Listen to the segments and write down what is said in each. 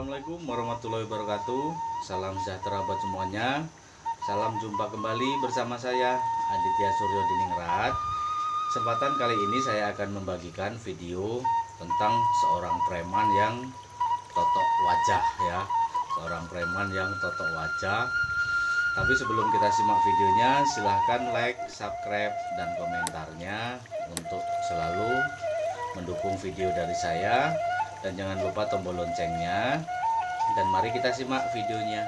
Assalamualaikum warahmatullahi wabarakatuh. Salam sejahtera buat semuanya. Salam jumpa kembali bersama saya Aditya Suryo Diningrat. Kesempatan kali ini saya akan membagikan video tentang seorang preman yang totok wajah ya. Seorang preman yang totok wajah. Tapi sebelum kita simak videonya, silahkan like, subscribe, dan komentarnya untuk selalu mendukung video dari saya. Dan jangan lupa tombol loncengnya. Dan mari kita simak videonya.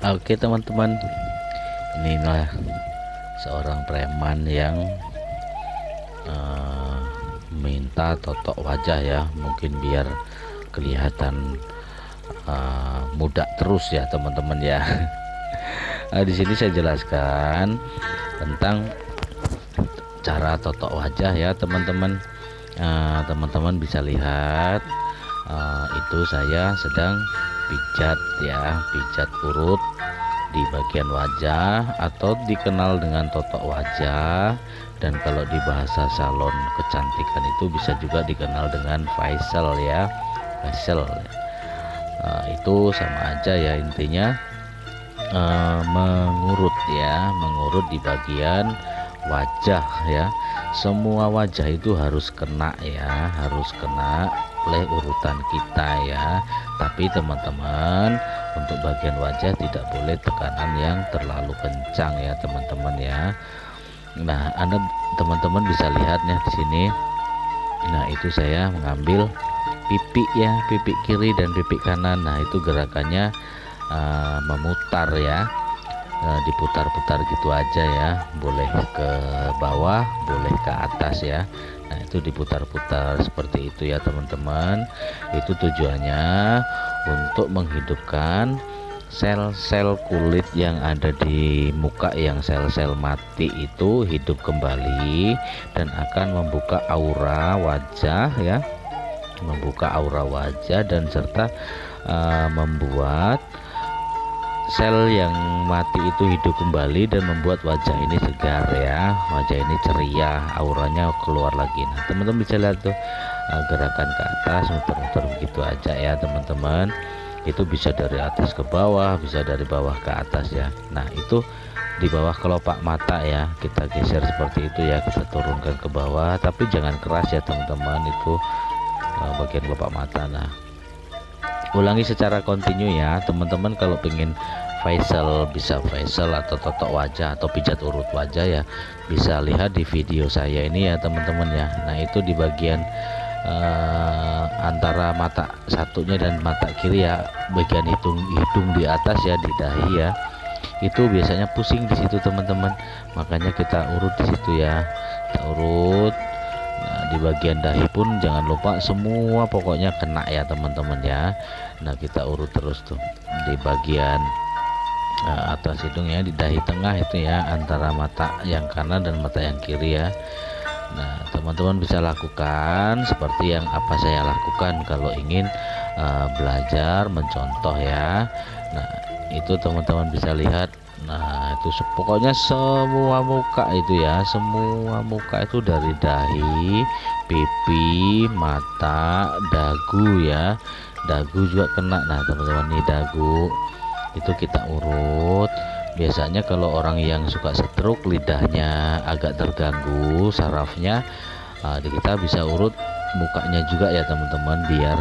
Oke teman-teman, inilah seorang preman yang minta totok wajah ya, mungkin biar kelihatan muda terus ya teman-teman ya. Di sini saya jelaskan tentang cara totok wajah ya teman-teman. Teman-teman bisa lihat itu saya sedang pijat ya, pijat urut di bagian wajah atau dikenal dengan totok wajah, dan kalau di bahasa salon kecantikan itu bisa juga dikenal dengan facial ya, facial. Itu sama aja ya, intinya mengurut ya, mengurut di bagian wajah ya. Semua wajah itu harus kena ya, harus kena oleh urutan kita ya. Tapi teman-teman, untuk bagian wajah tidak boleh tekanan yang terlalu kencang ya teman-teman ya. Nah, Anda teman-teman bisa lihatnya di sini. Nah, itu saya mengambil pipi ya, pipi kiri dan pipi kanan. Nah, itu gerakannya memutar ya. Diputar-putar gitu aja ya, boleh ke bawah, boleh ke atas ya. Nah, itu diputar-putar seperti itu ya teman-teman. Itu tujuannya untuk menghidupkan sel-sel kulit yang ada di muka, yang sel-sel mati itu hidup kembali dan akan membuka aura wajah ya, membuka aura wajah dan serta membuat sel yang mati itu hidup kembali dan membuat wajah ini segar ya, wajah ini ceria, auranya keluar lagi. Nah, teman-teman bisa lihat tuh gerakan ke atas, muter-muter begitu aja ya teman-teman. Itu bisa dari atas ke bawah, bisa dari bawah ke atas ya. Nah, itu di bawah kelopak mata ya, kita geser seperti itu ya, kita turunkan ke bawah, tapi jangan keras ya teman-teman, itu bagian kelopak mata. Nah, ulangi secara kontinu ya teman-teman. Kalau pengen facial, bisa facial atau totok wajah atau pijat urut wajah ya, bisa lihat di video saya ini ya teman-teman ya. Nah, itu di bagian antara mata satunya dan mata kiri ya, bagian hidung di atas ya, di dahi ya, itu biasanya pusing di situ teman-teman, makanya kita urut di situ ya, kita urut. Nah, di bagian dahi pun jangan lupa, semua pokoknya kena ya teman-teman ya. Nah, kita urut terus tuh di bagian atas hidung ya, di dahi tengah itu ya, antara mata yang kanan dan mata yang kiri ya. Nah, teman-teman bisa lakukan seperti yang apa saya lakukan kalau ingin belajar mencontoh ya. Nah, itu teman-teman bisa lihat. Nah, itu pokoknya semua muka itu ya, semua muka itu dari dahi, pipi, mata, dagu ya, dagu juga kena. Nah teman-teman, nih dagu itu kita urut. Biasanya kalau orang yang suka stroke, lidahnya agak terganggu sarafnya, kita bisa urut mukanya juga ya teman-teman, biar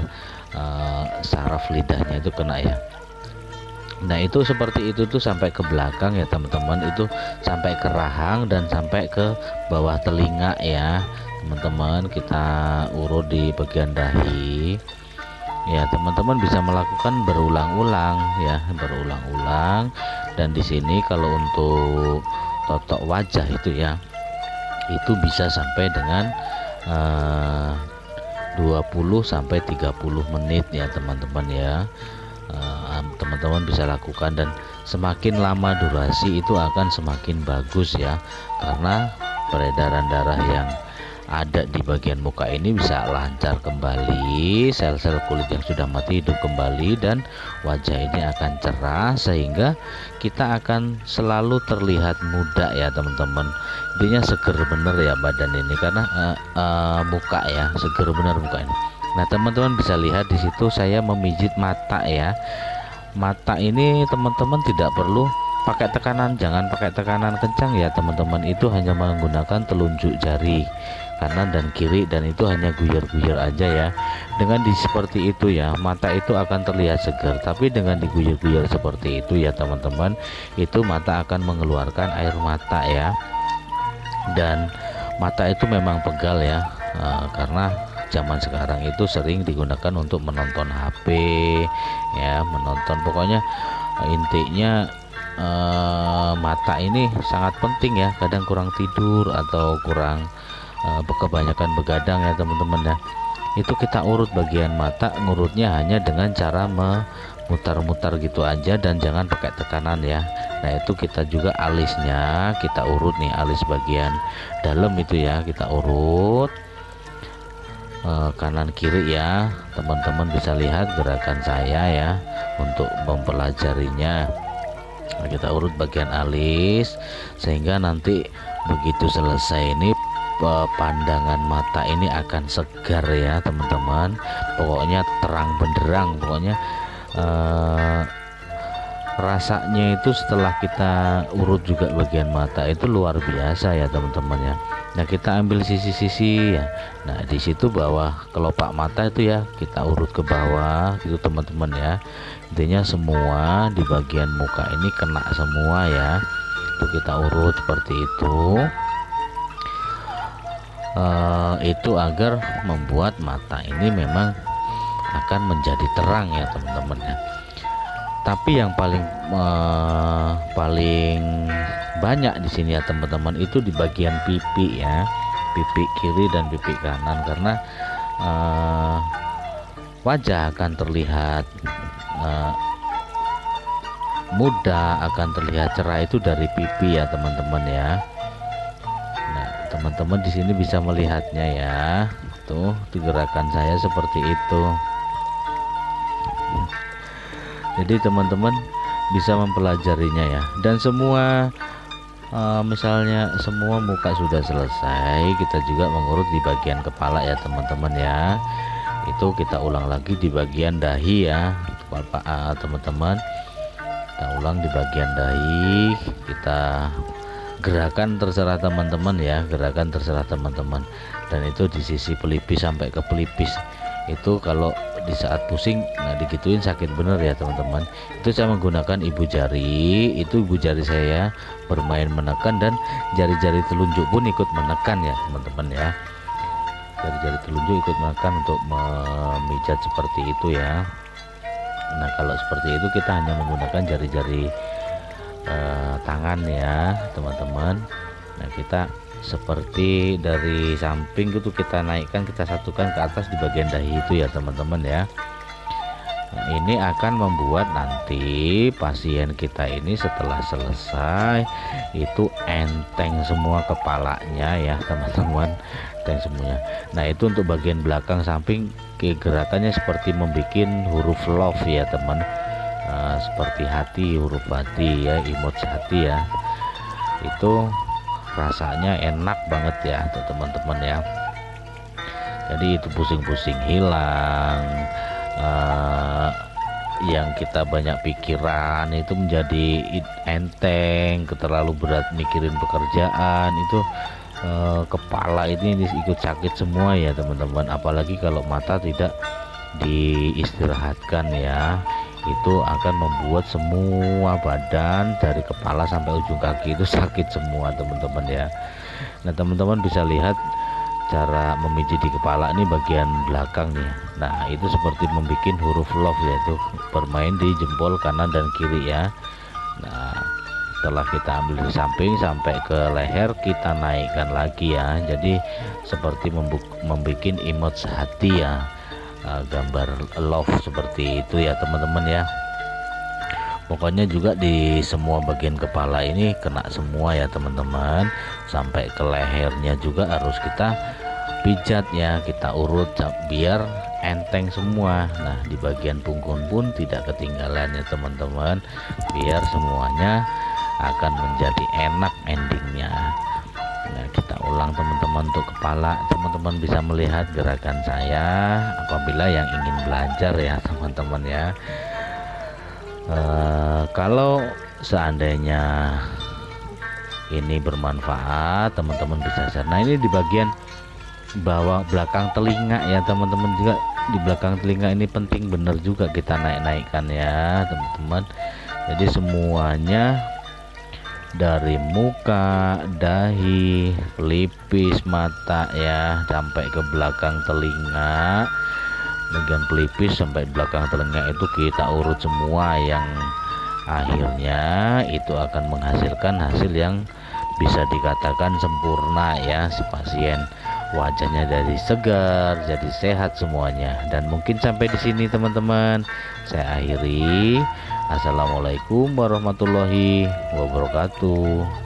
saraf lidahnya itu kena ya. Nah, itu seperti itu tuh sampai ke belakang ya teman-teman, itu sampai ke rahang dan sampai ke bawah telinga ya teman-teman. Kita urut di bagian dahi ya, teman-teman bisa melakukan berulang-ulang ya, berulang-ulang. Dan di sini kalau untuk totok wajah itu ya, itu bisa sampai dengan 20 sampai 30 menit ya teman-teman ya. Teman-teman bisa lakukan, dan semakin lama durasi itu akan semakin bagus ya, karena peredaran darah yang ada di bagian muka ini bisa lancar kembali, sel-sel kulit yang sudah mati hidup kembali, dan wajah ini akan cerah sehingga kita akan selalu terlihat muda ya teman-teman. Intinya seger bener ya badan ini, karena muka ya, seger bener muka ini. Nah, teman-teman bisa lihat di situ saya memijit mata ya. Mata ini teman-teman tidak perlu pakai tekanan, jangan pakai tekanan kencang ya teman-teman. Itu hanya menggunakan telunjuk jari kanan dan kiri, dan itu hanya guyur-guyur aja ya. Dengan seperti itu ya, mata itu akan terlihat segar. Tapi dengan diguyur-guyur seperti itu ya teman-teman, itu mata akan mengeluarkan air mata ya. Dan mata itu memang pegal ya, karena zaman sekarang itu sering digunakan untuk menonton HP ya, menonton, pokoknya intinya mata ini sangat penting ya. Kadang kurang tidur atau kurang kebanyakan begadang ya teman-teman ya, itu kita urut bagian mata. Ngurutnya hanya dengan cara memutar-mutar gitu aja, dan jangan pakai tekanan ya. Nah, itu kita juga alisnya kita urut nih, alis bagian dalam itu ya kita urut kanan kiri ya. Teman-teman bisa lihat gerakan saya ya untuk mempelajarinya. Nah, kita urut bagian alis sehingga nanti begitu selesai ini pandangan mata ini akan segar ya teman-teman. Pokoknya terang benderang, pokoknya rasanya itu setelah kita urut juga bagian mata itu luar biasa ya teman-teman ya. Nah, kita ambil sisi-sisi ya. Nah, di situ bawah kelopak mata itu ya kita urut ke bawah gitu teman-teman ya. Intinya semua di bagian muka ini kena semua ya. Itu kita urut seperti itu. Itu agar membuat mata ini memang akan menjadi terang ya teman-teman ya. Tapi yang paling banyak di sini ya teman-teman itu di bagian pipi ya, pipi kiri dan pipi kanan, karena wajah akan terlihat muda, akan terlihat cerah itu dari pipi ya teman-teman ya. Nah, teman-teman di sini bisa melihatnya ya, tuh gerakan saya seperti itu. Jadi teman-teman bisa mempelajarinya ya. Dan semua misalnya semua muka sudah selesai, kita juga mengurut di bagian kepala ya teman-teman ya. Itu kita ulang lagi di bagian dahi ya teman-teman. Kita ulang di bagian dahi, kita gerakan terserah teman-teman ya, gerakan terserah teman-teman. Dan itu di sisi pelipis sampai ke pelipis. Itu kalau di saat pusing, nah digituin sakit bener ya teman-teman. Itu saya menggunakan ibu jari, itu ibu jari saya bermain menekan, dan jari-jari telunjuk pun ikut menekan ya teman-teman ya. Jari-jari telunjuk ikut menekan untuk memijat seperti itu ya. Nah, kalau seperti itu kita hanya menggunakan jari-jari tangan ya teman-teman. Nah, kita seperti dari samping itu kita naikkan, kita satukan ke atas di bagian dahi itu ya teman-teman ya. Nah, ini akan membuat nanti pasien kita ini setelah selesai itu enteng semua kepalanya ya teman-teman, enteng semuanya. Nah, itu untuk bagian belakang samping gerakannya seperti membuat huruf love ya teman, seperti hati, huruf hati ya, emoji hati ya. Itu rasanya enak banget ya tuh teman-teman ya. Jadi itu pusing-pusing hilang, yang kita banyak pikiran itu menjadi enteng, terlalu berat mikirin pekerjaan itu kepala ini ikut sakit semua ya teman-teman. Apalagi kalau mata tidak diistirahatkan ya, itu akan membuat semua badan dari kepala sampai ujung kaki itu sakit semua teman-teman ya. Nah, teman-teman bisa lihat cara memijit di kepala ini bagian belakang nih. Nah, itu seperti membuat huruf love, yaitu bermain di jempol kanan dan kiri ya. Nah, setelah kita ambil di samping sampai ke leher, kita naikkan lagi ya. Jadi seperti membuat emoji hati ya, gambar love seperti itu ya teman-teman ya. Pokoknya juga di semua bagian kepala ini kena semua ya teman-teman, sampai ke lehernya juga harus kita pijat ya, kita urut biar enteng semua. Nah, di bagian punggung pun tidak ketinggalan ya teman-teman, biar semuanya akan menjadi enak endingnya. Nah, kita ulang teman-teman untuk kepala, teman-teman bisa melihat gerakan saya apabila yang ingin belajar ya teman-teman ya. Kalau seandainya ini bermanfaat, teman-teman bisa share. Nah, ini di bagian bawah belakang telinga ya teman-teman, juga di belakang telinga ini penting bener juga kita naik-naikkan ya teman-teman. Jadi semuanya dari muka, dahi, pelipis, mata ya, sampai ke belakang telinga, bagian pelipis sampai belakang telinga itu kita urut semua, yang akhirnya itu akan menghasilkan hasil yang bisa dikatakan sempurna ya. Si pasien wajahnya jadi segar, jadi sehat semuanya. Dan mungkin sampai di sini teman-teman saya akhiri. Assalamualaikum warahmatullahi wabarakatuh.